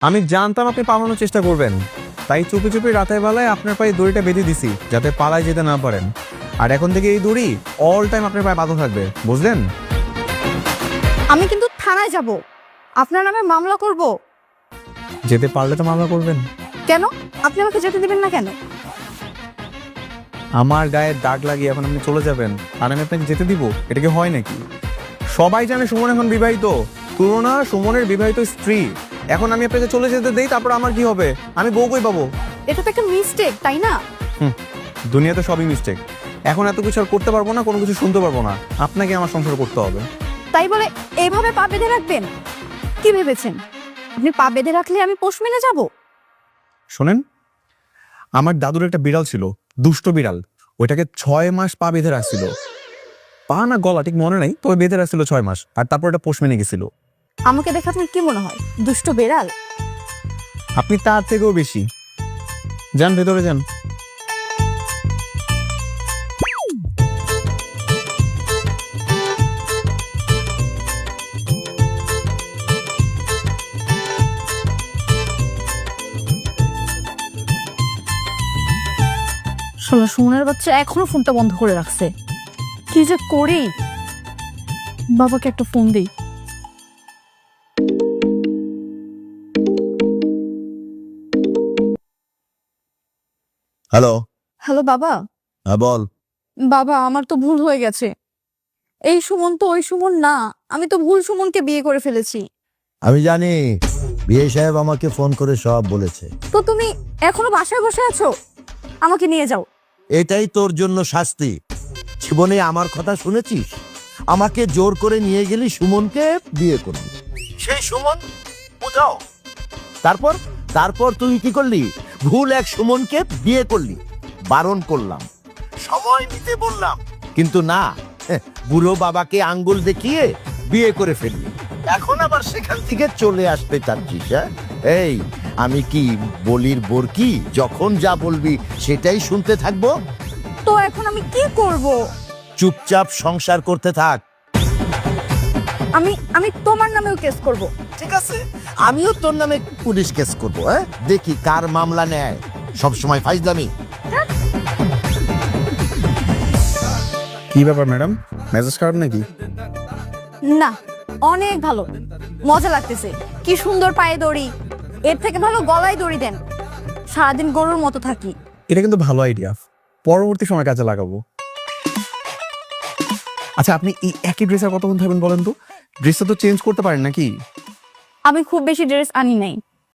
আমি জানতাম আপনি পালানোর চেষ্টা করবেন, তাই চুপি চুপি রাতের বেলায় আপনার পায়ে দড়িটা বেঁধে দিছি যাতে পালায় যেতে না পারেন। আর এখন থেকে এই দড়ি অল টাইম আপনার পায়ে বাঁধা থাকবে, বুঝলেন? আমি কিন্তু থানায় যাব, আপনার নামে মামলা করব। যেতে পারলে তো মামলা করবেন। কেন? আপনি আমাকে যেতে দিবেন না কেন? আমার গায়ে দাগ লাগিয়ে এখন আপনি চলে যাবেন আর আমি আপনাকে যেতে দিব? এটা কি হয় নাকি? সবাই জানে সুমন এখন বিবাহিত, তুলনা সুমনের বিবাহিত স্ত্রী। এখন আমি আপনাকে চলে যেতে দেই, তারপর আমার কি হবে? আমি বউ কই পাবো? এটা তো একটা মিস্টেক, তাই না? দুনিয়াতে সবই মিস্টেক। এখন এত কিছু আর করতে পারবো না, কোনো কিছু শুনতে পারবো না। আপনাকে আমার সংসার করতে হবে। তাই বলে এইভাবে পা বেঁধে রাখবেন? কি ভেবেছেন আপনি পা বেঁধে রাখলে আমি পোষ মেনে যাব? শোনেন, আমার দাদুর একটা বিড়াল ছিল, দুষ্ট বিড়াল। ওইটাকে 6 মাস পা বেঁধে রাখছিল। পা না গলা ঠিক মনে নাই, তবে বেঁধে রাখছিল 6 মাস। আর তারপর এটা পোষ মেনে গেছিল। আমাকে দেখে আপনার কি মনে হয়, দুষ্ট বেড়াল? আপনি তার থেকেও বেশি। যান ভেতরে যান। শালা সুমনের বাচ্চা এখনো ফোনটা বন্ধ করে রাখছে। কি যে করি, বাবাকে একটা ফোন দিই। হ্যালো। হ্যালো বাবা। হ্যাঁ বল। বাবা, আমার তো ভুল হয়ে গেছে। এই সুমন তো ওই সুমন না, আমি তো ভুল সুমনকে বিয়ে করে ফেলেছি। আমি জানি, বিয়ে সাহেব আমাকে ফোন করে সব বলেছে। তো তুমি এখনো বাসায় বসে আছো? আমাকে নিয়ে যাও। এটাই তোর জন্য শাস্তি। জীবনে আমার কথা শুনেছিস? আমাকে জোর করে নিয়ে গেলি সুমনকে বিয়ে করবি। সেই সুমন বুঝাও। তারপর তারপর তুই কি করলি? ভুল এক সুমনকে বিয়ে করলি। বারণ করলাম, সময় নিতে বললাম, কিন্তু না, বুড়ো বাবাকে আঙ্গুল দেখিয়ে বিয়ে করে ফেললি। এখন আবার সেখান থেকে চলে আসতে চাচ্ছিস? হ্যাঁ, এই আমি কি বলির বরকি? যখন যা বলবি সেটাই শুনতে থাকবো? তো এখন আমি কি করব? চুপচাপ সংসার করতে থাক। আমি আমি তোমার নামেও কেস করব। ঠিক আছে, আমিও তোর নামে পুলিশ কেস করবো। হ্যাঁ, দেখি কার মামলা নেয়। সবসময় ফাইজলামি। কি ব্যাপার ম্যাডাম, মেজাজ খারাপ নাকি? না, অনেক ভালো, মজা লাগতেছে। কি সুন্দর পায়ে দড়ি, এর থেকে ভালো গলায় দড়ি দেন, সারাদিন গরুর মতো থাকি। এটা কিন্তু ভালো আইডিয়া, পরবর্তী সময় কাজে লাগাবো। আচ্ছা, আপনি এই একই ড্রেসে কতক্ষণ থাকবেন বলেন তো? ড্রেসটা তো চেঞ্জ করতে পারেন নাকি? আমি খুব বেশি ড্রেস আনি নাই,